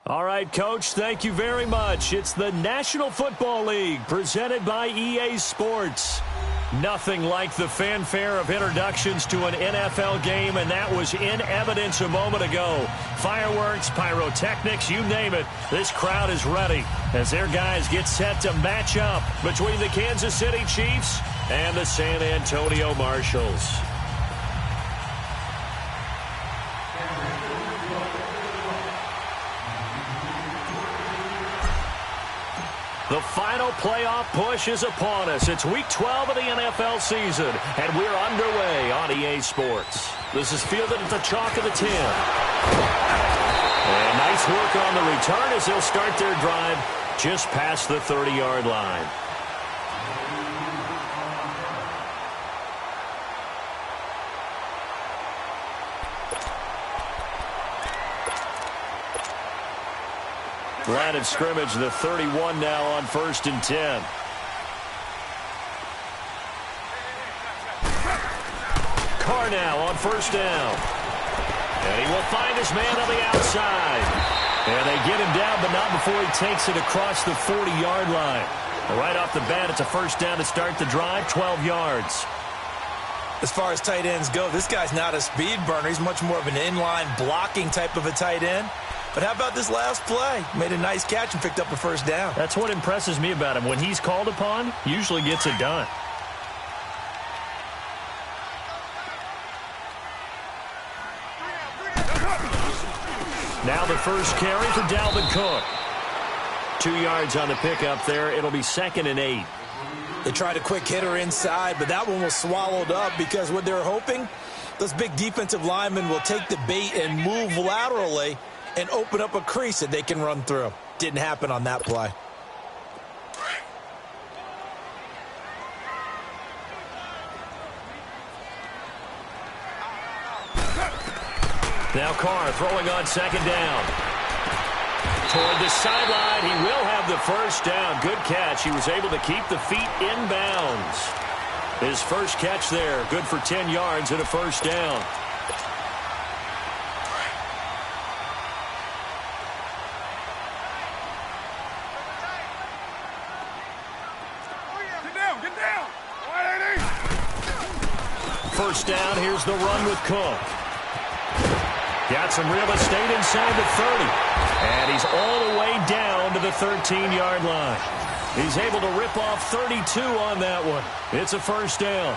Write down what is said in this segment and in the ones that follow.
All right, Coach, thank you very much. It's the National Football League presented by EA Sports. Nothing like the fanfare of introductions to an NFL game, and that was in evidence a moment ago. Fireworks, pyrotechnics, you name it. This crowd is ready as their guys get set to match up between the Kansas City Chiefs and the San Antonio Marshals. The final playoff push is upon us. It's Week 12 of the NFL season, and we're underway on EA Sports. This is fielded at the chalk of the 10. And nice work on the return as they'll start their drive just past the 30-yard line. Line of scrimmage, the 31 now on 1st and 10. Carr now on 1st down. And he will find his man on the outside. And they get him down, but not before he takes it across the 40-yard line. Right off the bat, it's a 1st down to start the drive, 12 yards. As far as tight ends go, this guy's not a speed burner. He's much more of an inline blocking type of a tight end. But how about this last play? Made a nice catch and picked up a 1st down. That's what impresses me about him. When he's called upon, usually gets it done. Now the first carry for Dalvin Cook. 2 yards on the pickup there. It'll be 2nd and 8. They tried a quick hitter inside, but that one was swallowed up because what they're hoping, those big defensive linemen will take the bait and move laterally and open up a crease that they can run through. Didn't happen on that play. Now Carr throwing on 2nd down. Toward the sideline, he will have the 1st down. Good catch. He was able to keep the feet in bounds. His first catch there, good for 10 yards and a 1st down. First down, here's the run with Cook. Got some real estate inside the 30. And he's all the way down to the 13-yard line. He's able to rip off 32 on that one. It's a 1st down.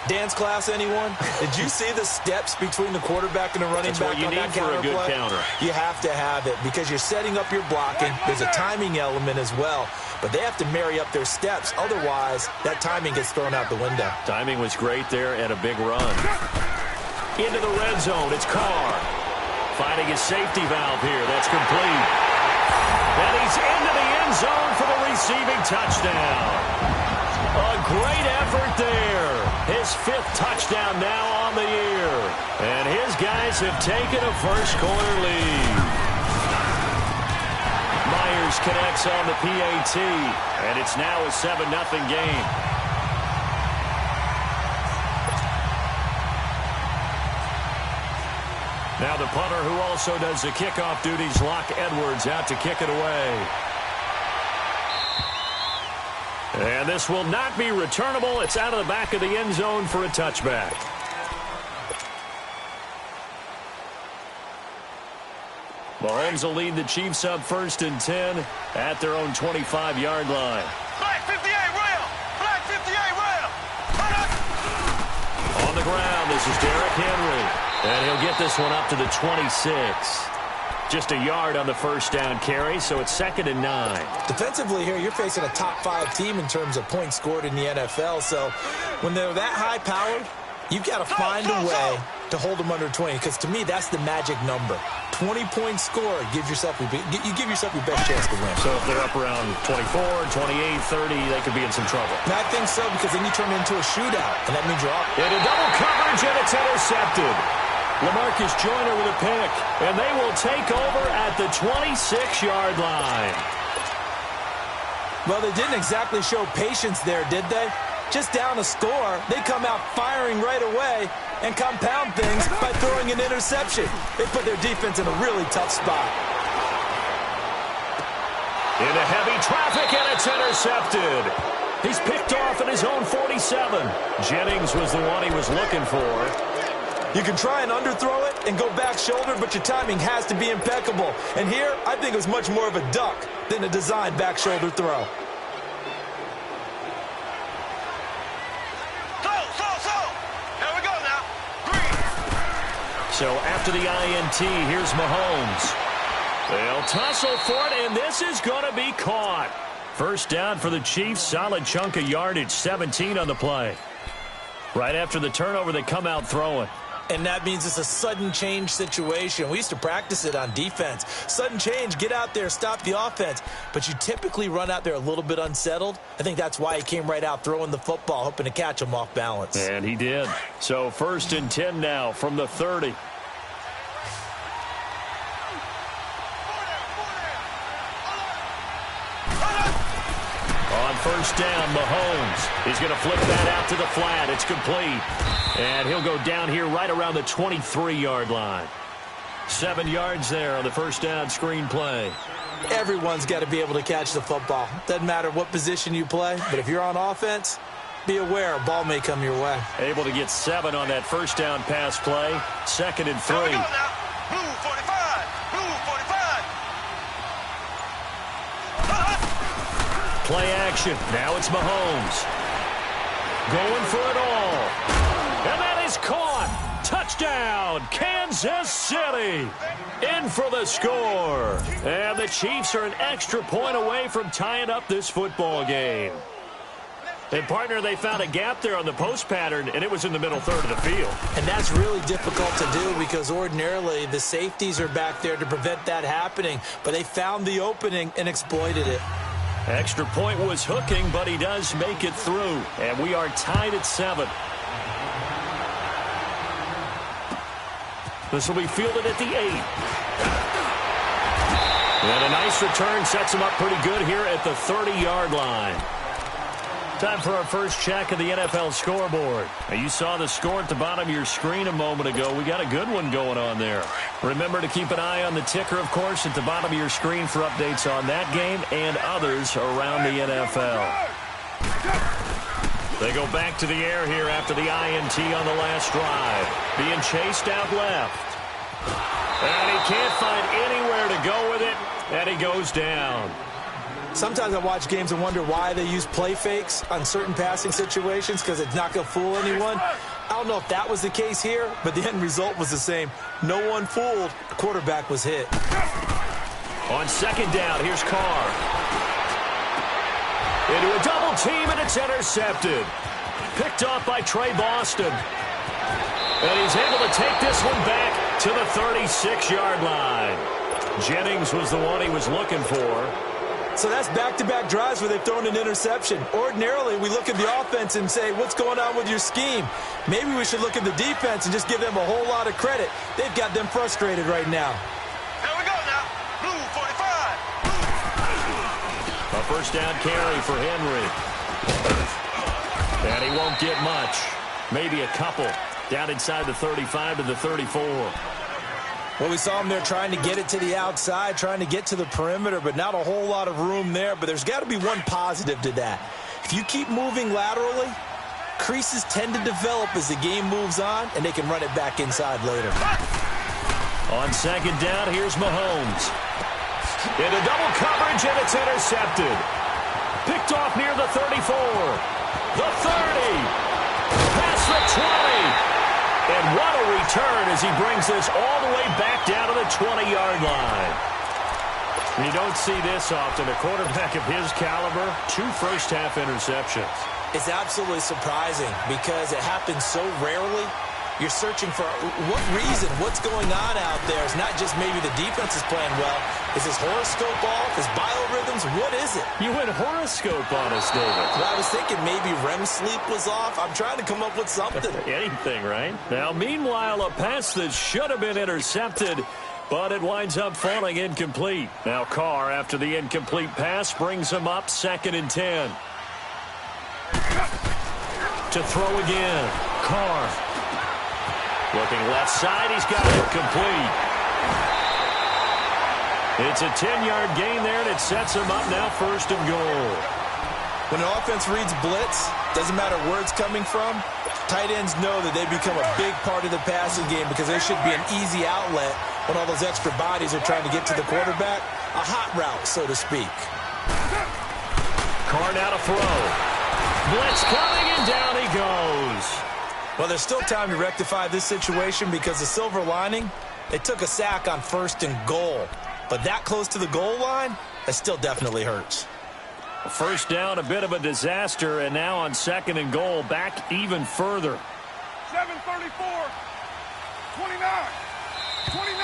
Dance class, anyone? Did you see the steps between the quarterback and the running back on that counter play? That's what you need for a good counter. You have to have it because you're setting up your blocking. There's a timing element as well. But they have to marry up their steps. Otherwise, that timing gets thrown out the window. Timing was great there and a big run. Into the red zone, it's Carr. Finding his safety valve here. That's complete. And he's into the end zone for the receiving touchdown. A great effort there. His 5th touchdown now on the year. And his guys have taken a first-quarter lead. Myers connects on the PAT. And it's now a 7-0 game. Now the punter who also does the kickoff duties, Locke Edwards, out to kick it away. And this will not be returnable. It's out of the back of the end zone for a touchback. Mahomes will lead the Chiefs up 1st and 10 at their own 25-yard line. Black 58 rail! Black 58 rail! On the ground, this is Derrick Henry. And he'll get this one up to the 26. Just a yard on the 1st down carry, so it's 2nd and 9. Defensively here, you're facing a top 5 team in terms of points scored in the NFL. So when they're that high-powered, you've got to find a way to hold them under 20. Because to me, that's the magic number. 20-point score, you give yourself your best chance to win. So if they're up around 24, 28, 30, they could be in some trouble. And I think so, because then you turn it into a shootout, and that means you're off. Into double coverage, and it's intercepted. LaMarcus Joyner with a pick, and they will take over at the 26-yard line. Well, they didn't exactly show patience there, did they? Just down a score, they come out firing right away and compound things by throwing an interception. They put their defense in a really tough spot. Into heavy traffic, and it's intercepted. He's picked off at his own 47. Jennings was the one he was looking for. You can try and underthrow it and go back shoulder, but your timing has to be impeccable. And here, I think it was much more of a duck than a designed back shoulder throw. Here we go now. Green. So after the INT, here's Mahomes. They'll tussle for it, and this is going to be caught. First down for the Chiefs. Solid chunk of yardage, 17 on the play. Right after the turnover, they come out throwing. And that means it's a sudden change situation. We used to practice it on defense. Sudden change, get out there, stop the offense. But you typically run out there a little bit unsettled. I think that's why he came right out throwing the football, hoping to catch him off balance. And he did. So 1st and 10 now from the 30. On first down, Mahomes. He's going to flip that out to the flat. It's complete. And he'll go down here right around the 23-yard line. 7 yards there on the first down screen play. Everyone's got to be able to catch the football. Doesn't matter what position you play, but if you're on offense, be aware a ball may come your way. Able to get 7 on that first down pass play. 2nd and 3. Here we go now. Blue 45. Blue 45. Play action. Now it's Mahomes. Going for it all. And that is caught. Touchdown, Kansas City. In for the score. And the Chiefs are an extra point away from tying up this football game. And, partner, they found a gap there on the post pattern, and it was in the middle third of the field. And that's really difficult to do because ordinarily the safeties are back there to prevent that happening. But they found the opening and exploited it. Extra point was hooking, but he does make it through. And we are tied at 7. This will be fielded at the 8. And a nice return sets him up pretty good here at the 30-yard line. Time for our first check of the NFL scoreboard. Now, you saw the score at the bottom of your screen a moment ago. We got a good one going on there. Remember to keep an eye on the ticker, of course, at the bottom of your screen for updates on that game and others around the NFL. They go back to the air here after the INT on the last drive. Being chased out left. And he can't find anywhere to go with it, and he goes down. Sometimes I watch games and wonder why they use play fakes on certain passing situations because it's not going to fool anyone. I don't know if that was the case here, but the end result was the same. No one fooled. The quarterback was hit. On 2nd down, here's Carr. Into a double team, and it's intercepted. Picked off by Trey Boston. And he's able to take this one back to the 36-yard line. Jennings was the one he was looking for. So that's back-to-back drives where they've thrown an interception. Ordinarily, we look at the offense and say, what's going on with your scheme? Maybe we should look at the defense and just give them a whole lot of credit. They've got them frustrated right now. Here we go now. Blue 45. A first down carry for Henry. And he won't get much. Maybe a couple. Down inside the 35 to the 34. Well, we saw him there trying to get it to the outside, trying to get to the perimeter, but not a whole lot of room there. But there's got to be one positive to that. If you keep moving laterally, creases tend to develop as the game moves on, and they can run it back inside later. On 2nd down, here's Mahomes. Into double coverage, and it's intercepted. Picked off near the 34. The 30. Past the 20. And what a return as he brings this all the way back down to the 20-yard line. You don't see this often. A quarterback of his caliber, 2 first-half interceptions. It's absolutely surprising because it happens so rarely. You're searching for what reason, what's going on out there. It's not just maybe the defense is playing well. Is his horoscope off? His biorhythms? What is it? You went horoscope on us, David. Well, I was thinking maybe REM sleep was off. I'm trying to come up with something. Anything, right? Now, meanwhile, a pass that should have been intercepted, but it winds up falling incomplete. Now Carr, after the incomplete pass, brings him up 2nd and 10. To throw again. Carr. Looking left side, he's got it complete. It's a 10-yard gain there, and it sets them up now 1st and goal. When an offense reads blitz, doesn't matter where it's coming from, tight ends know that they become a big part of the passing game because they should be an easy outlet when all those extra bodies are trying to get to the quarterback. A hot route, so to speak. Carr now to throw. Blitz coming, and down he goes. Well, there's still time to rectify this situation because the silver lining, they took a sack on 1st and goal. But that close to the goal line, that still definitely hurts. 1st down, a bit of a disaster, and now on 2nd and goal, back even further. 7:34, 29, 29.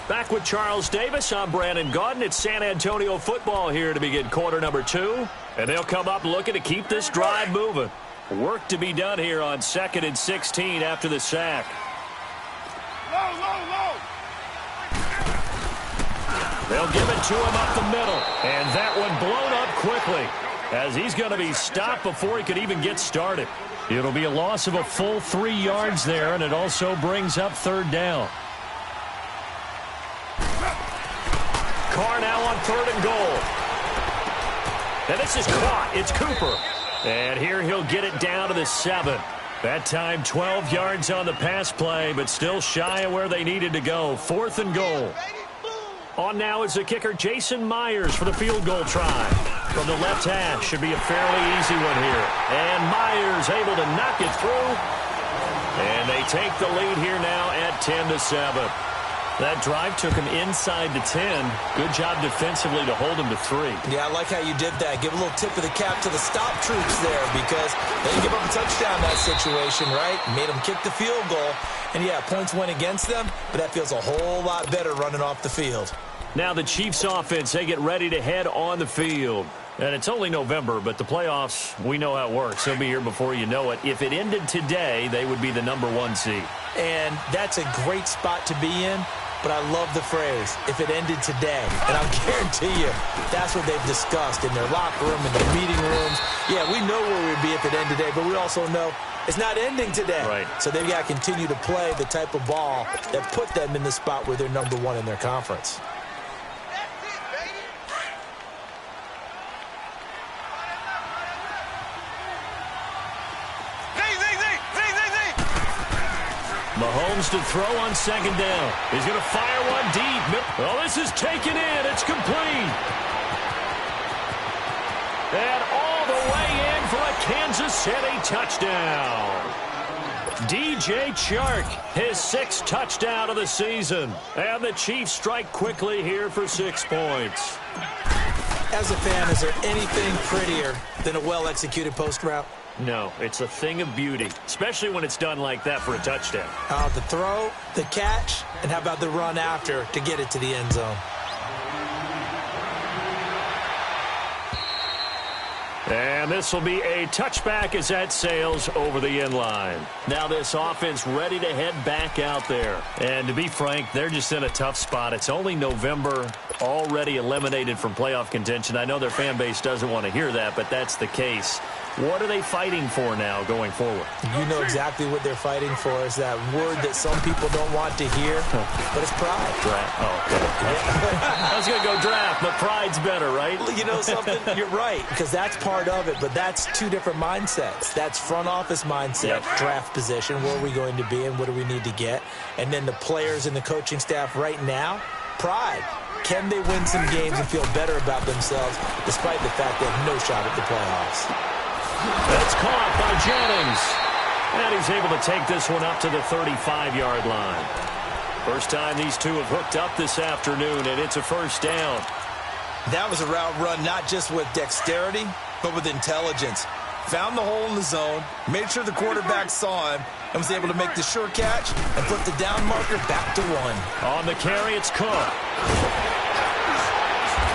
Back with Charles Davis, I'm Brandon Gaudin. It's San Antonio football here to begin quarter number 2. And they'll come up looking to keep this drive moving. Work to be done here on 2nd and 16 after the sack. Low, low, low. They'll give it to him up the middle. And that one blown up quickly as he's going to be stopped before he could even get started. It'll be a loss of a full 3 yards there, and it also brings up 3rd down. Carr now on 3rd and goal. And this is caught. It's Cooper. And here he'll get it down to the 7. That time 12 yards on the pass play, but still shy of where they needed to go. 4th and goal. On now is the kicker, Jason Myers, for the field goal try. From the left hash, should be a fairly easy one here. And Myers able to knock it through. And they take the lead here now at 10-7. That drive took him inside the 10. Good job defensively to hold him to 3. Yeah, I like how you did that. Give a little tip of the cap to the stop troops there because they didn't give up a touchdown in that situation, right? Made them kick the field goal. And, yeah, points went against them, but that feels a whole lot better running off the field. Now the Chiefs offense, they get ready to head on the field. And it's only November, but the playoffs, we know how it works. They'll be here before you know it. If it ended today, they would be the #1 seed. And that's a great spot to be in. But I love the phrase, if it ended today. And I'll guarantee you, that's what they've discussed in their locker room, in their meeting rooms. Yeah, we know where we'd be if it ended today, but we also know it's not ending today. Right. So they've got to continue to play the type of ball that put them in the spot where they're #1 in their conference. Mahomes to throw on 2nd down. He's going to fire one deep. Oh, this is taken in. It's complete. And all the way in for a Kansas City touchdown. DJ Chark, his 6th touchdown of the season. And the Chiefs strike quickly here for 6 points. As a fan, is there anything prettier than a well-executed post route? No, it's a thing of beauty, especially when it's done like that for a touchdown. The throw, the catch, and how about the run after to get it to the end zone? And this will be a touchback as that sails over the end line. Now this offense ready to head back out there. And to be frank, they're just in a tough spot. It's only November, already eliminated from playoff contention. I know their fan base doesn't want to hear that, but that's the case. What are they fighting for now going forward? You know exactly what they're fighting for. Is that word that some people don't want to hear, but it's pride. Draft. Oh, okay. I was going to go draft, but pride's better, right? You know something? You're right, because that's part of it, but that's 2 different mindsets. That's front office mindset, draft position, where are we going to be and what do we need to get? And then the players and the coaching staff right now, pride. Can they win some games and feel better about themselves despite the fact they have no shot at the playoffs? That's caught by Jennings. And he's able to take this one up to the 35-yard line. First time these two have hooked up this afternoon, and it's a 1st down. That was a route run not just with dexterity, but with intelligence. Found the hole in the zone, made sure the quarterback saw him, and was able to make the sure catch and put the down marker back to 1. On the carry, it's Cook.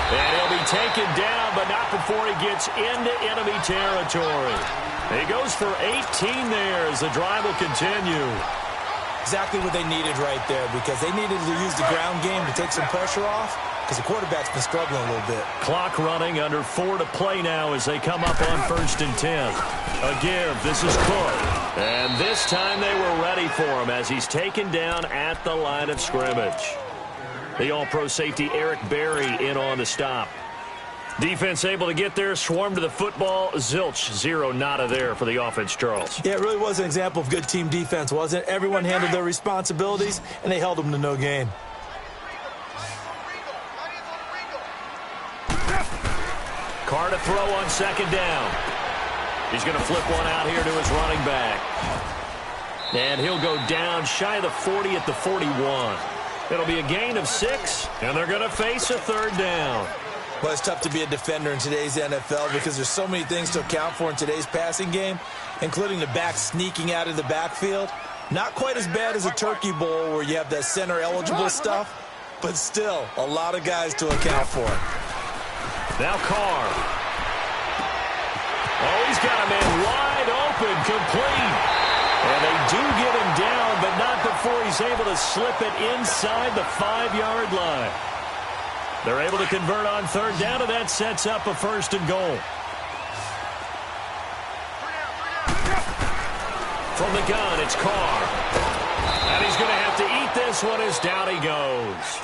And he'll be taken down, but not before he gets into enemy territory. He goes for 18 there as the drive will continue. Exactly what they needed right there, because they needed to use the ground game to take some pressure off, because the quarterback's been struggling a little bit. Clock running, under 4 to play now as they come up on 1st and 10. A give, this is Cook. And And this time they were ready for him as he's taken down at the line of scrimmage. The all-pro safety Eric Berry in on the stop. Defense able to get there, swarm to the football. Zilch, zero nada there for the offense, Charles. Yeah, it really was an example of good team defense, wasn't it? Everyone handled their responsibilities, and they held them to no gain. Carr to throw on second down. He's going to flip one out here to his running back. And he'll go down shy of the 40 at the 41. It'll be a gain of 6, and they're going to face a third down. Well, it's tough to be a defender in today's NFL because there's so many things to account for in today's passing game, including the back sneaking out of the backfield. Not quite as bad as a Turkey Bowl where you have that center-eligible stuff, but still a lot of guys to account for. Now Carr. Oh, he's got a man wide open, complete. And they do get him down, but not before he's able to slip it inside the 5-yard line. They're able to convert on third down, and that sets up a first and goal. From the gun, it's Carr. And he's going to have to eat this one as down he goes.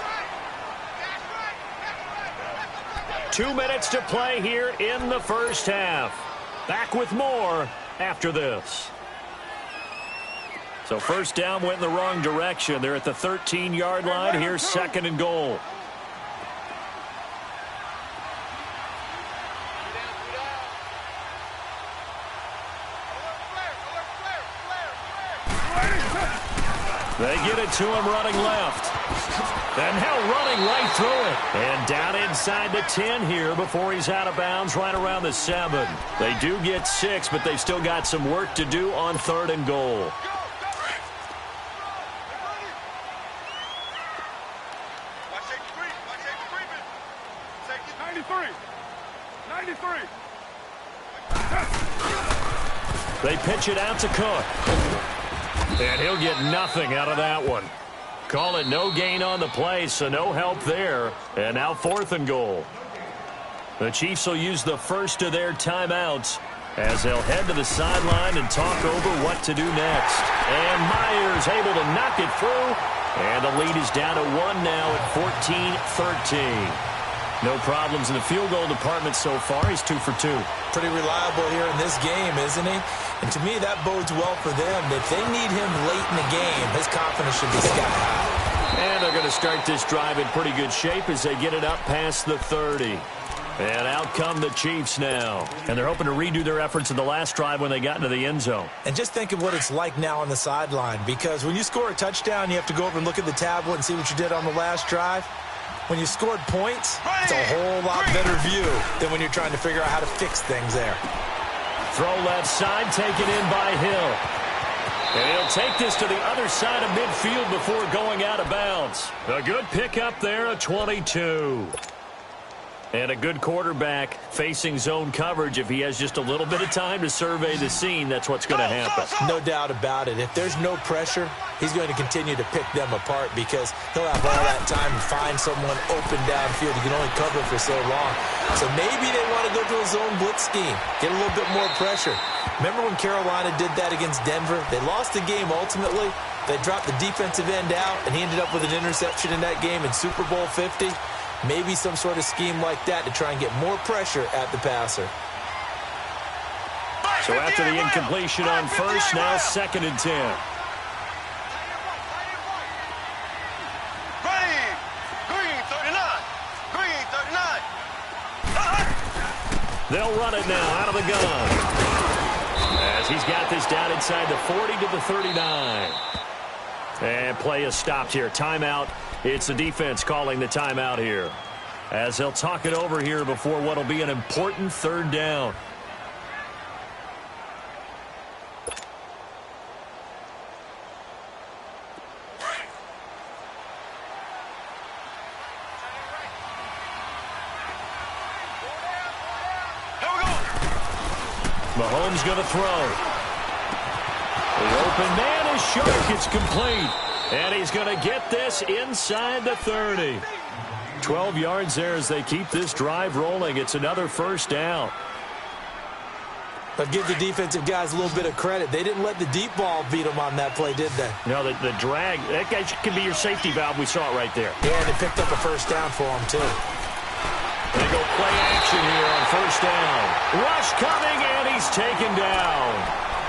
2 minutes to play here in the first half. Back with more after this. So first down went in the wrong direction. They're at the 13-yard line. Here's second and goal. They get it to him running left. And now running right through it. And down inside the 10 here before he's out of bounds right around the 7. They do get 6, but they've still got some work to do on third and goal. They pitch it out to Cook. And he'll get nothing out of that one. Call it no gain on the play, so no help there. And now fourth and goal. The Chiefs will use the first of their timeouts as they'll head to the sideline and talk over what to do next. And Myers able to knock it through. And the lead is down to 1 now at 14-13. No problems in the field goal department so far. He's 2 for 2. Pretty reliable here in this game, isn't he? And to me, that bodes well for them. If they need him late in the game, his confidence should be sky high. And they're going to start this drive in pretty good shape as they get it up past the 30. And out come the Chiefs now. And they're hoping to redo their efforts in the last drive when they got into the end zone. And just think of what it's like now on the sideline. Because when you score a touchdown, you have to go over and look at the tablet and see what you did on the last drive. When you scored points, it's a whole lot better view than when you're trying to figure out how to fix things there. Throw left side, taken in by Hill. And he'll take this to the other side of midfield before going out of bounds. A good pickup there, a 22. And a good quarterback facing zone coverage. If he has just a little bit of time to survey the scene, that's what's going to happen. No doubt about it. If there's no pressure, he's going to continue to pick them apart because he'll have all that time to find someone open downfield. He can only cover for so long. So maybe they want to go to a zone blitz scheme, get a little bit more pressure. Remember when Carolina did that against Denver? They lost the game ultimately. They dropped the defensive end out, and he ended up with an interception in that game in Super Bowl 50. Maybe some sort of scheme like that to try and get more pressure at the passer. So after the incompletion on first, now second and 10. Green 39. Green 39. They'll run it now out of the gun. As he's got this down inside the 40 to the 39. And play is stopped here. Timeout. It's the defense calling the timeout here. As they'll talk it over here before what will be an important third down. Mahomes going to throw. The open man is Shark. It's complete. And he's going to get this inside the 30. 12 yards there as they keep this drive rolling. It's another first down. But give the defensive guys a little bit of credit. They didn't let the deep ball beat them on that play, did they? No, the drag, that guy can be your safety valve. We saw it right there. Yeah, they picked up a first down for him, too. They go play action here on first down. Rush coming, and he's taken down.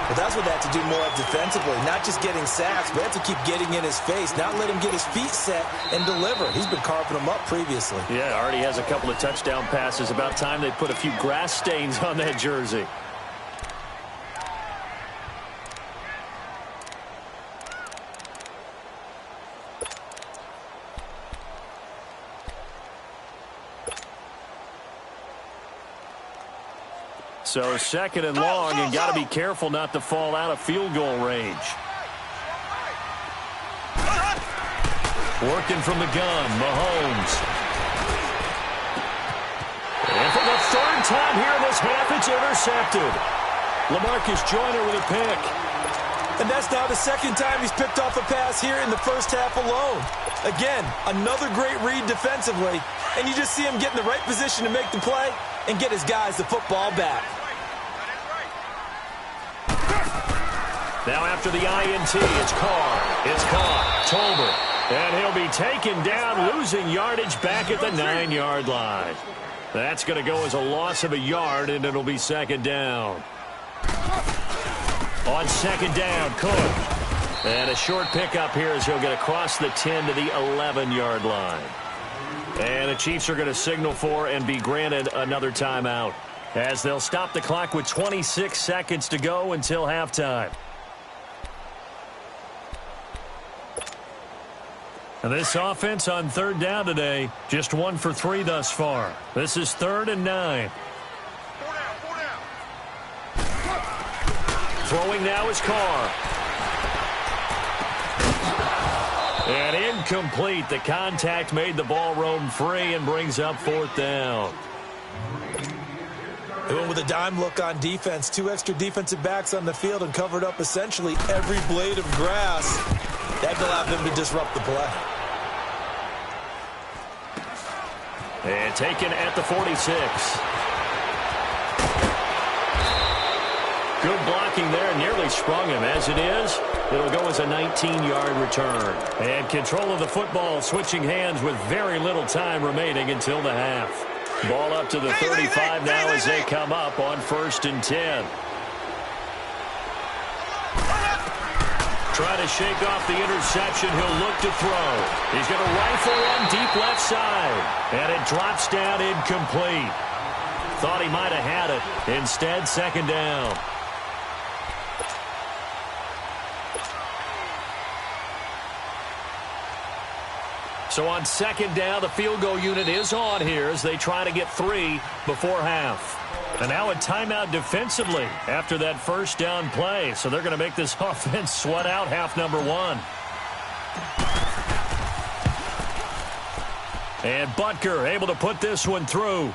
But that's what they have to do more of defensively, not just getting sacks, but have to keep getting in his face, not let him get his feet set and deliver. He's been carving them up previously. Yeah, already has a couple of touchdown passes. About time they put a few grass stains on that jersey. So second and long, and got to be careful not to fall out of field goal range. Working from the gun, Mahomes. And for the third time here in this half, it's intercepted. LaMarcus Joyner with a pick. And that's now the second time he's picked off a pass here in the first half alone. Again, another great read defensively, and you just see him get in the right position to make the play and get his guys the football back. Now after the INT, it's Carr. It's caught. Tolbert. And he'll be taken down, losing yardage back at the 9-yard line. That's going to go as a loss of a yard, and it'll be second down. On second down, Cook. And a short pickup here as he'll get across the 10 to the 11-yard line. And the Chiefs are going to signal for and be granted another timeout, as they'll stop the clock with 26 seconds to go until halftime. And this offense on third down today, just 1 for 3 thus far. This is 3rd and 9. Throwing now is Carr. And incomplete. The contact made the ball roam free and brings up 4th down. They went with a dime look on defense. 2 extra defensive backs on the field and covered up essentially every blade of grass. That allowed them to disrupt the play. And taken at the 46. Good blocking there. Nearly sprung him. As it is, it'll go as a 19-yard return. And control of the football switching hands with very little time remaining until the half. Ball up to the 35 now as they come up on 1st and 10. Try to shake off the interception. He'll look to throw. He's going to rifle one deep left side. And it drops down incomplete. Thought he might have had it. Instead, second down. So on second down, the field goal unit is on here as they try to get 3 before half. And now a timeout defensively after that first down play. So they're going to make this offense sweat out half number 1. And Butker able to put this one through.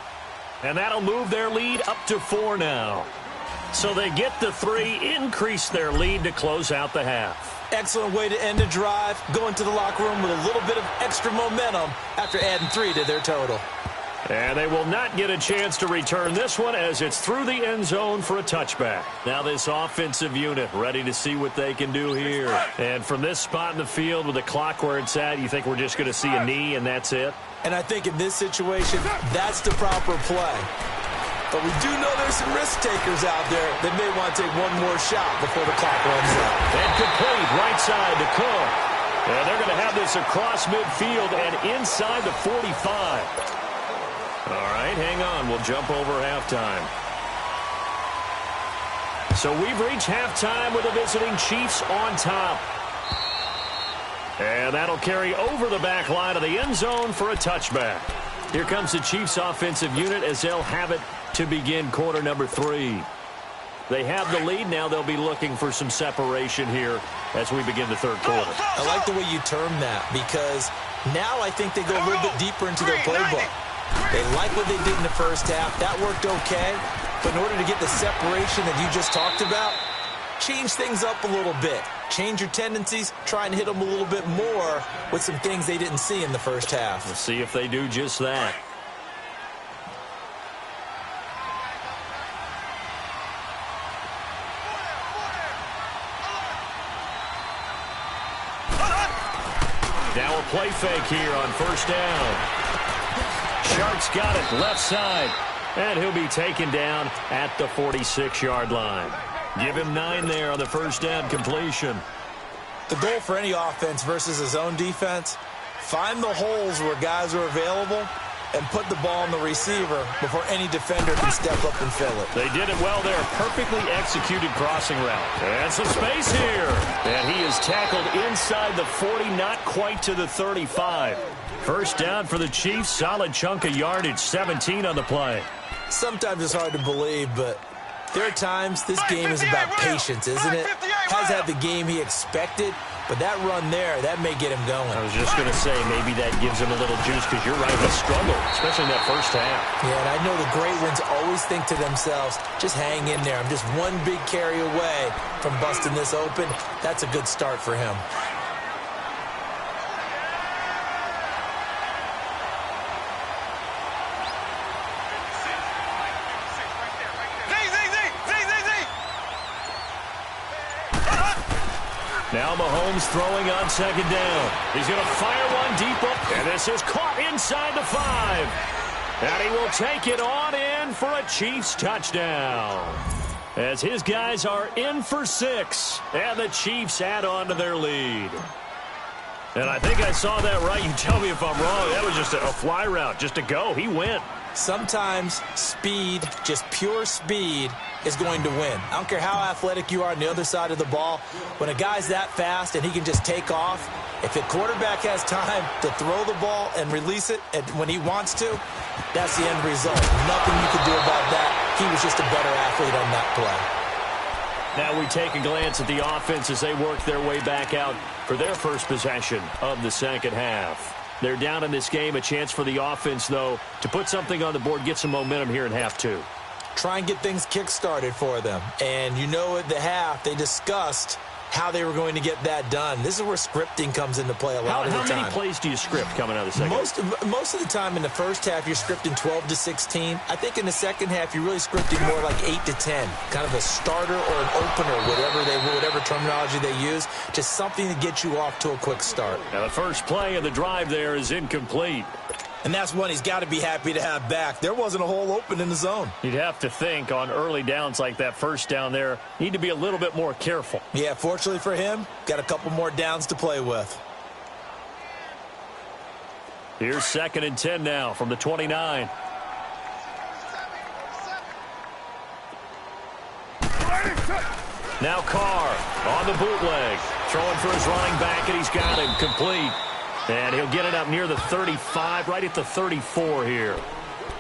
And that'll move their lead up to 4 now. So they get the 3, increase their lead to close out the half. Excellent way to end a drive. Going to the locker room with a little bit of extra momentum after adding 3 to their total. And they will not get a chance to return this one as it's through the end zone for a touchback. Now this offensive unit ready to see what they can do here. And from this spot in the field with the clock where it's at, you think we're just going to see a knee and that's it? And I think in this situation, that's the proper play. But we do know there's some risk takers out there that may want to take one more shot before the clock runs out. And complete right side to Cook. And they're going to have this across midfield and inside the 45. All right, hang on. We'll jump over halftime. So we've reached halftime with the visiting Chiefs on top. And that'll carry over the back line of the end zone for a touchback. Here comes the Chiefs offensive unit as they'll have it to begin quarter number 3. They have the lead. Now they'll be looking for some separation here as we begin the third quarter. I like the way you term that because now I think they go a little bit deeper into their playbook. They like what they did in the first half. That worked okay. But in order to get the separation that you just talked about, change things up a little bit. Change your tendencies. Try and hit them a little bit more with some things they didn't see in the first half. We'll see if they do just that. Now a play fake here on first down. Sharks got it left side. And he'll be taken down at the 46-yard line. Give him 9 there on the first down completion. The goal for any offense versus his own defense, find the holes where guys are available and put the ball on the receiver before any defender can step up and fill it. They did it well there. Perfectly executed crossing route. And some space here. And he is tackled inside the 40, not quite to the 35. First down for the Chiefs. Solid chunk of yardage, 17 on the play. Sometimes it's hard to believe, but there are times this game is about patience, isn't it? Has had the game he expected, but that run there, that may get him going. I was just going to say, maybe that gives him a little juice, because you're right, he struggled, especially in that first half. Yeah, and I know the great ones always think to themselves, just hang in there. I'm just one big carry away from busting this open. That's a good start for him. Now Mahomes throwing on second down. He's going to fire one deep up, and this is caught inside the 5. And he will take it on in for a Chiefs touchdown. As his guys are in for 6, and the Chiefs add on to their lead. And I think I saw that right. You tell me if I'm wrong. That was just a fly route, just to go. He went. Sometimes speed, just pure speed, is going to win. I don't care how athletic you are on the other side of the ball. When a guy's that fast and he can just take off, if the quarterback has time to throw the ball and release it when he wants to, that's the end result. Nothing you can do about that. He was just a better athlete on that play. Now we take a glance at the offense as they work their way back out for their first possession of the second half. They're down in this game. A chance for the offense, though, to put something on the board, get some momentum here in half 2. Try and get things kick-started for them. And you know at the half, they discussed how they were going to get that done. This is where scripting comes into play a lot of the time. How many plays do you script coming out of the second? Most of the time in the first half, you're scripting 12 to 16. I think in the second half, you're really scripting more like 8 to 10. Kind of a starter or an opener, whatever terminology they use. Just something to get you off to a quick start. Now the first play of the drive there is incomplete. And that's one he's got to be happy to have back. There wasn't a hole open in the zone. You'd have to think on early downs like that first down there, need to be a little bit more careful. Yeah, fortunately for him, got a couple more downs to play with. Here's 2nd and 10 now from the 29. Now Carr on the bootleg. Throwing for his running back, and he's got him complete. And he'll get it up near the 35, right at the 34 here.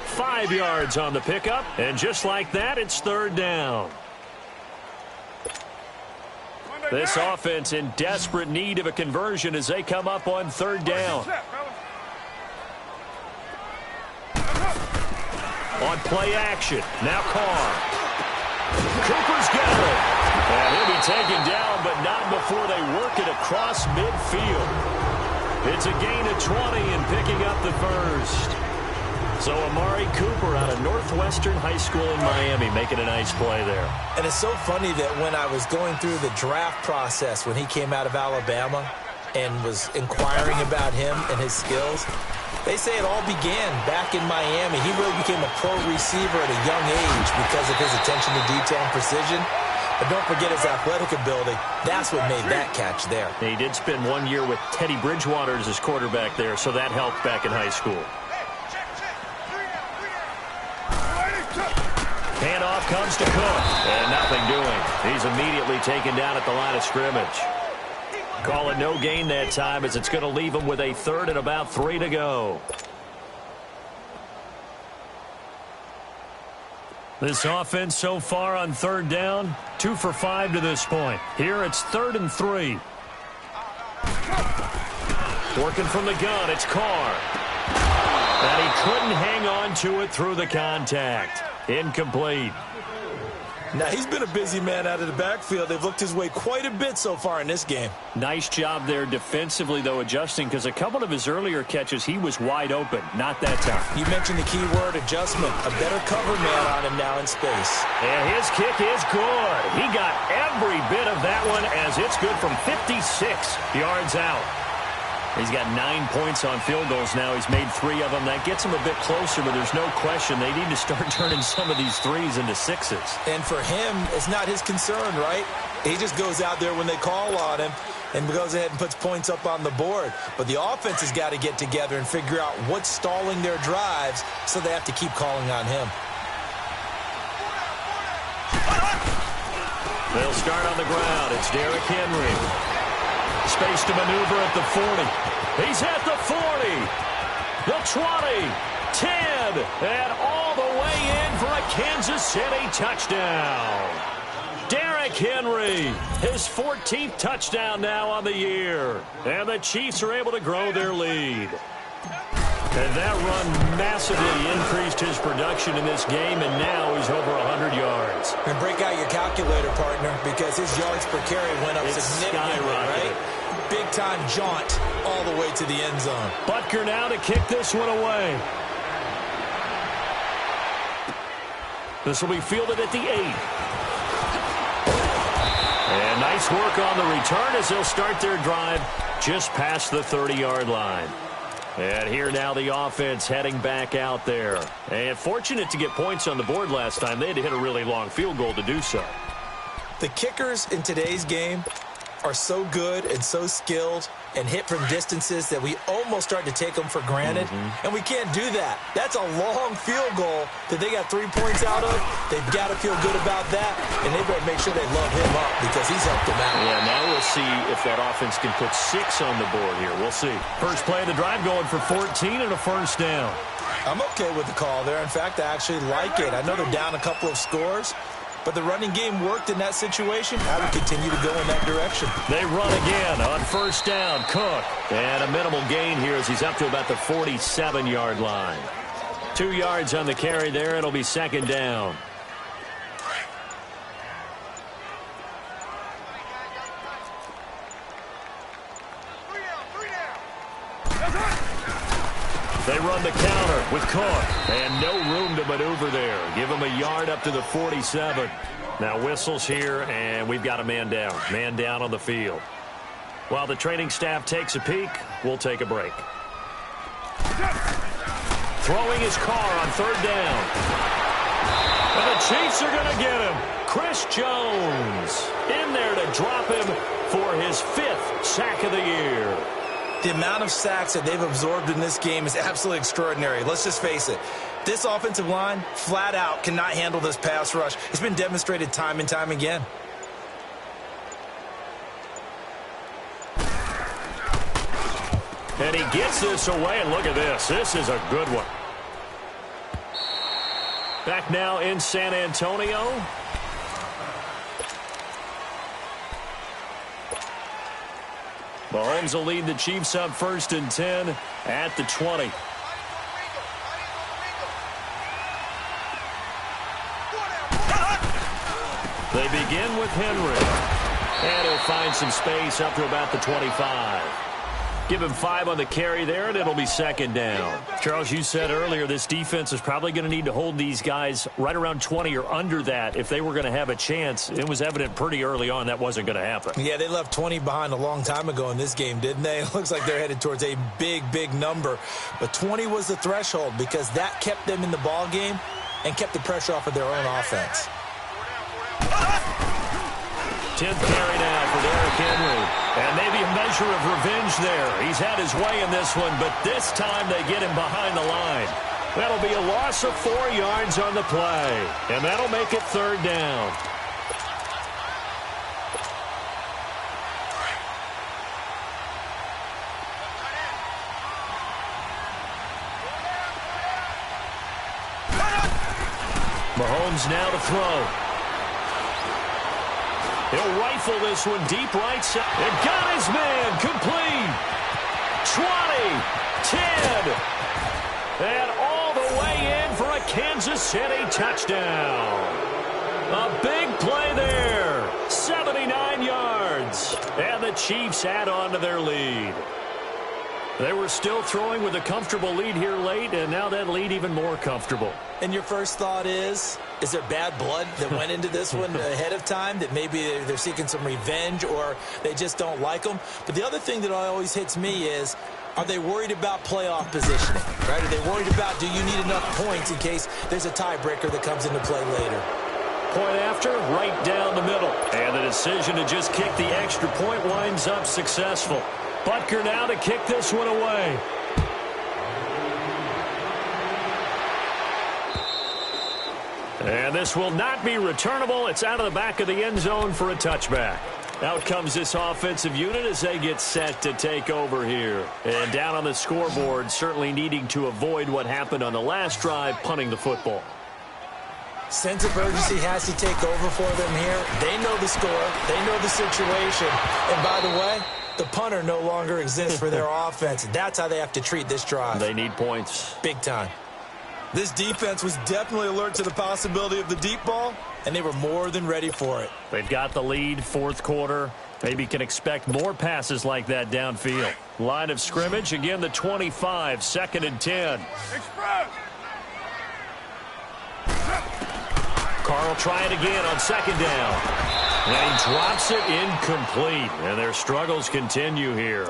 5 yards on the pickup, and just like that, it's 3rd down. This offense in desperate need of a conversion as they come up on 3rd down. On play action, now Carr. Cooper's got it. And he'll be taken down, but not before they work it across midfield. It's a gain of 20 and picking up the first. So Amari Cooper out of Northwestern High School in Miami making a nice play there. And it's so funny that when I was going through the draft process when he came out of Alabama and was inquiring about him and his skills, they say it all began back in Miami. He really became a pro receiver at a young age because of his attention to detail and precision. But don't forget his athletic ability. That's what made that catch there. He did spend 1 year with Teddy Bridgewater as his quarterback there, so that helped back in high school. Handoff comes to Cook, and nothing doing. He's immediately taken down at the line of scrimmage. Call it no gain that time as it's going to leave him with a 3rd and about 3 to go. This offense so far on 3rd down, 2 for 5 to this point. Here it's 3rd and 3. Working from the gun, it's Carr. And he couldn't hang on to it through the contact. Incomplete. Now, he's been a busy man out of the backfield. They've looked his way quite a bit so far in this game. Nice job there defensively, though, adjusting, because a couple of his earlier catches, he was wide open. Not that time. You mentioned the key word, adjustment. A better cover man on him now in space. And his kick is good. He got every bit of that one as it's good from 56 yards out. He's got 9 points on field goals now. He's made 3 of them. That gets him a bit closer, but there's no question they need to start turning some of these threes into sixes. And for him, it's not his concern, right? He just goes out there when they call on him and goes ahead and puts points up on the board. But the offense has got to get together and figure out what's stalling their drives, so they have to keep calling on him. They'll start on the ground. It's Derrick Henry. Space to maneuver at the 40. He's at the 40. The 20. 10. And all the way in for a Kansas City touchdown. Derrick Henry, his 14th touchdown now on the year. And the Chiefs are able to grow their lead. And that run massively increased his production in this game, and now he's over 100 yards. And break out your calculator, partner, because his yards per carry went up significantly, right? Big-time jaunt all the way to the end zone. Butker now to kick this one away. This will be fielded at the 8. And nice work on the return as they'll start their drive just past the 30-yard line. And here now the offense heading back out there. And fortunate to get points on the board last time. They had to hit a really long field goal to do so. The kickers in today's game are so good and so skilled and hit from distances that we almost start to take them for granted. And we can't do that. That's a long field goal that they got 3 points out of. They've got to feel good about that, and they better make sure they love him up because he's helped them out. Yeah, now we'll see if that offense can put 6 on the board here. We'll see. First play of the drive going for 14 and a first down. I'm okay with the call there. In fact, I actually like it. I know they're down a couple of scores, but the running game worked in that situation. I would continue to go in that direction. They run again on first down. Cook. And a minimal gain here as he's up to about the 47-yard line. 2 yards on the carry there. It'll be second down. They run the counter with Cook, and no room to maneuver there. Give him a yard up to the 47. Now whistles here, and we've got a man down. Man down on the field. While the training staff takes a peek, we'll take a break. Throwing his car on third down. And the Chiefs are going to get him. Chris Jones in there to drop him for his 5th sack of the year. The amount of sacks that they've absorbed in this game is absolutely extraordinary. Let's just face it. This offensive line, flat out, cannot handle this pass rush. It's been demonstrated time and time again. And he gets this away, and look at this. This is a good one. Back now in San Antonio. Mahomes will lead the Chiefs up first and 10 at the 20. They begin with Henry. And he'll find some space up to about the 25. Give him 5 on the carry there, and it'll be second down. Charles, you said earlier this defense is probably going to need to hold these guys right around 20 or under that if they were going to have a chance. It was evident pretty early on that wasn't going to happen. Yeah, they left 20 behind a long time ago in this game, didn't they? It looks like they're headed towards a big, big number. But 20 was the threshold because that kept them in the ball game and kept the pressure off of their own offense. 10th carry now for Derrick Henry. And maybe a measure of revenge there. He's had his way in this one, but this time they get him behind the line. That'll be a loss of 4 yards on the play. And that'll make it third down. Mahomes now to throw. He'll rifle this one deep right side. And got his man complete. 20, 10, and all the way in for a Kansas City touchdown. A big play there. 79 yards. And the Chiefs add on to their lead. They were still throwing with a comfortable lead here late, and now that lead even more comfortable. And your first thought is, Is there bad blood that went into this one ahead of time, that maybe they're seeking some revenge or they just don't like them? But the other thing that always hits me is, are they worried about playoff positioning, right? Are they worried about, do you need enough points in case there's a tiebreaker that comes into play later? Point after, right down the middle. And the decision to just kick the extra point winds up successful. Butker now to kick this one away. And this will not be returnable. It's out of the back of the end zone for a touchback. Out comes this offensive unit as they get set to take over here. And down on the scoreboard, certainly needing to avoid what happened on the last drive, punting the football. Sense of urgency has to take over for them here. They know the score. They know the situation. And by the way, the punter no longer exists for their offense. That's how they have to treat this drive. They need points. Big time. This defense was definitely alert to the possibility of the deep ball, and they were more than ready for it. They've got the lead, fourth quarter. Maybe can expect more passes like that downfield. Line of scrimmage, again the 25, 2nd and 10. Carr will try it again on 2nd down. And he drops it incomplete. And their struggles continue here.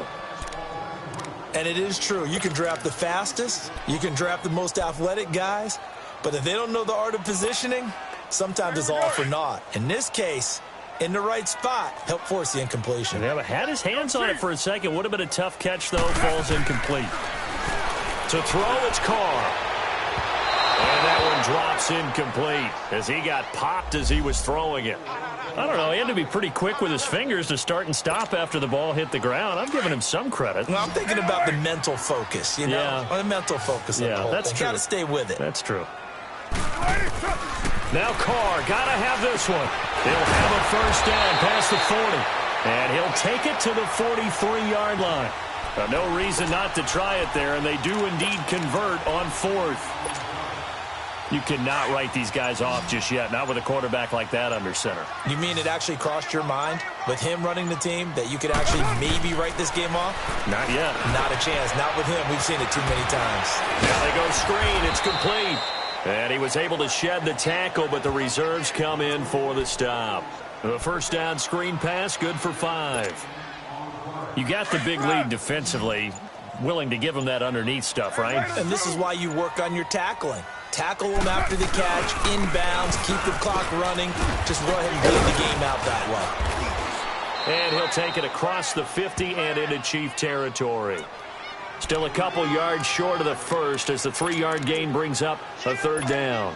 And it is true. You can draft the fastest. You can draft the most athletic guys. But if they don't know the art of positioning, sometimes it's all for naught. In this case, in the right spot, help force the incompletion. Yeah, but had his hands on it for a second. Would have been a tough catch, though. Falls incomplete. To throw, it's Carr. And that one drops incomplete as he got popped as he was throwing it. I don't know. He had to be pretty quick with his fingers to start and stop after the ball hit the ground. I'm giving him some credit. Well, I'm thinking about the mental focus, you know? Yeah. Or the mental focus of the whole that's thing. true. Got to stay with it. That's true. Now Carr, got to have this one. He'll have a first down past the 40. And he'll take it to the 43-yard line. No reason not to try it there, and they do indeed convert on 4th. You cannot write these guys off just yet, not with a quarterback like that under center. You mean it actually crossed your mind with him running the team that you could actually maybe write this game off? Not yet. Not a chance. Not with him. We've seen it too many times. Now they go screen. It's complete. And he was able to shed the tackle, but the reserves come in for the stop. The first down screen pass, good for 5. You got the big lead defensively, willing to give him that underneath stuff, right? And this is why you work on your tackling. Tackle them after the catch, inbounds, keep the clock running. Just go ahead and bleed the game out that way. And he'll take it across the 50 and into Chief territory. Still a couple yards short of the first as the 3-yard gain brings up a 3rd down.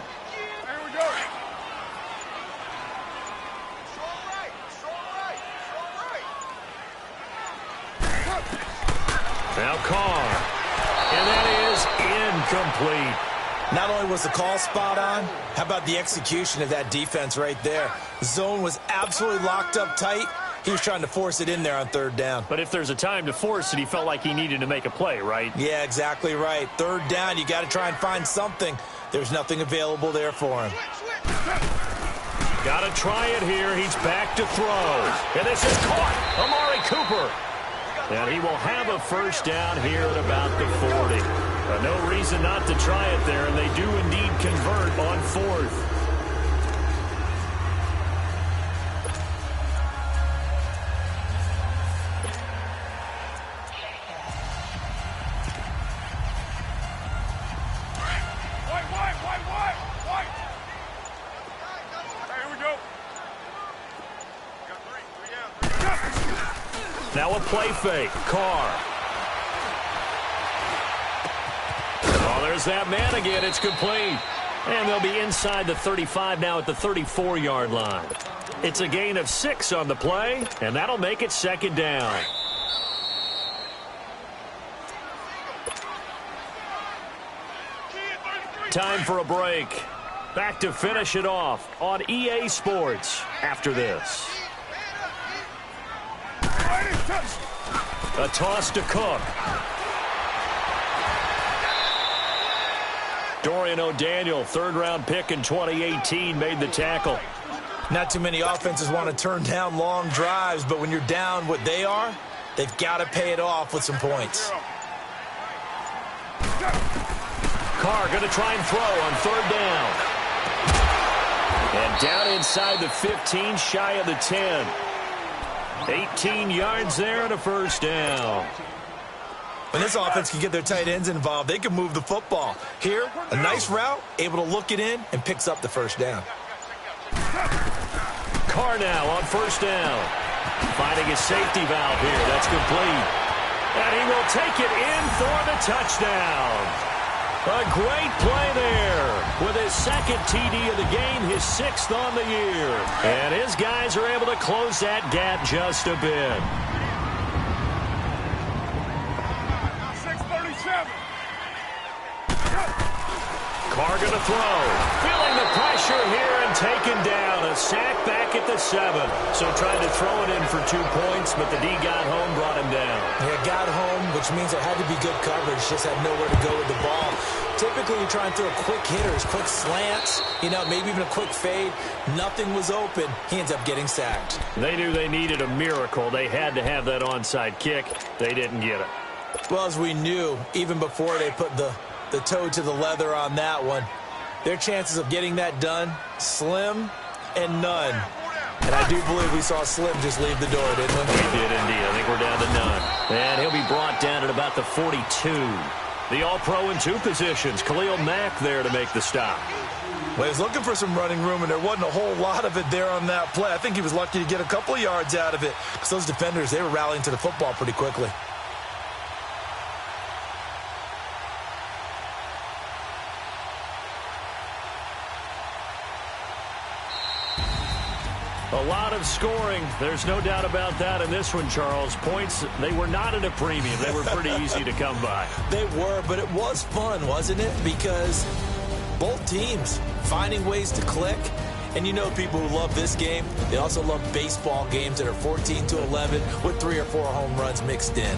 Now Carr. And that is incomplete. Not only was the call spot on, how about the execution of that defense right there? The zone was absolutely locked up tight. He was trying to force it in there on 3rd down. But if there's a time to force it, he felt like he needed to make a play, right? Yeah, exactly right. 3rd down, you got to try and find something. There's nothing available there for him. Got to try it here. He's back to throw. And this is caught. Amari Cooper. And he will have a first down here at about the 40. No reason not to try it there, and they do indeed convert on 4th. Now a play fake. Carr. Oh, there's that man again. It's complete. And they'll be inside the 35 now at the 34-yard line. It's a gain of 6 on the play, and that'll make it 2nd down. Time for a break. Back to finish it off on EA Sports after this. A toss to Cook. Dorian O'Daniel, 3rd-round pick in 2018, made the tackle. Not too many offenses want to turn down long drives, but when you're down what they are, they've got to pay it off with some points. Carr going to try and throw on 3rd down. And down inside the 15, shy of the 10. 18 yards there and a first down. When this offense can get their tight ends involved, they can move the football. Here, a nice route, able to look it in, and picks up the first down. Carr now on first down. Finding his safety valve here. That's complete. And he will take it in for the touchdown. A great play there with his second TD of the game, his 6th on the year. And his guys are able to close that gap just a bit. 6:37. Carr going to throw. Feeling the pressure here and taken down. A sack back at the 7. So trying to throw it in for 2 points, but the D got home, brought him down. Yeah, got home, which means there had to be good coverage. Just had nowhere to go with the ball. Typically, you try and throw quick hitters, quick slants, maybe even a quick fade. Nothing was open. He ends up getting sacked. They knew they needed a miracle. They had to have that onside kick. They didn't get it. Well, as we knew, even before they put the toe to the leather on that one, their chances of getting that done, slim and none. And I do believe we saw Slim just leave the door, didn't we? We did indeed. I think we're down to none. And he'll be brought down at about the 42. The All-Pro in 2 positions. Khalil Mack there to make the stop. Well, he was looking for some running room, and there wasn't a whole lot of it there on that play. I think he was lucky to get a couple of yards out of it because those defenders, they were rallying to the football pretty quickly. A lot of scoring. There's no doubt about that in this one, Charles. Points, they were not at a premium. They were pretty easy to come by. They were, but it was fun, wasn't it? Because both teams finding ways to click. And people who love this game, they also love baseball games that are 14-11 with 3 or 4 home runs mixed in.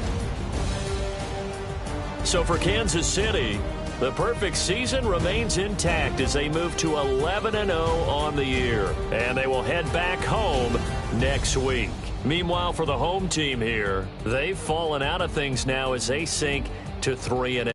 So for Kansas City, the perfect season remains intact as they move to 11-0 on the year. And they will head back home next week. Meanwhile, for the home team here, they've fallen out of things now as they sink to 3-8.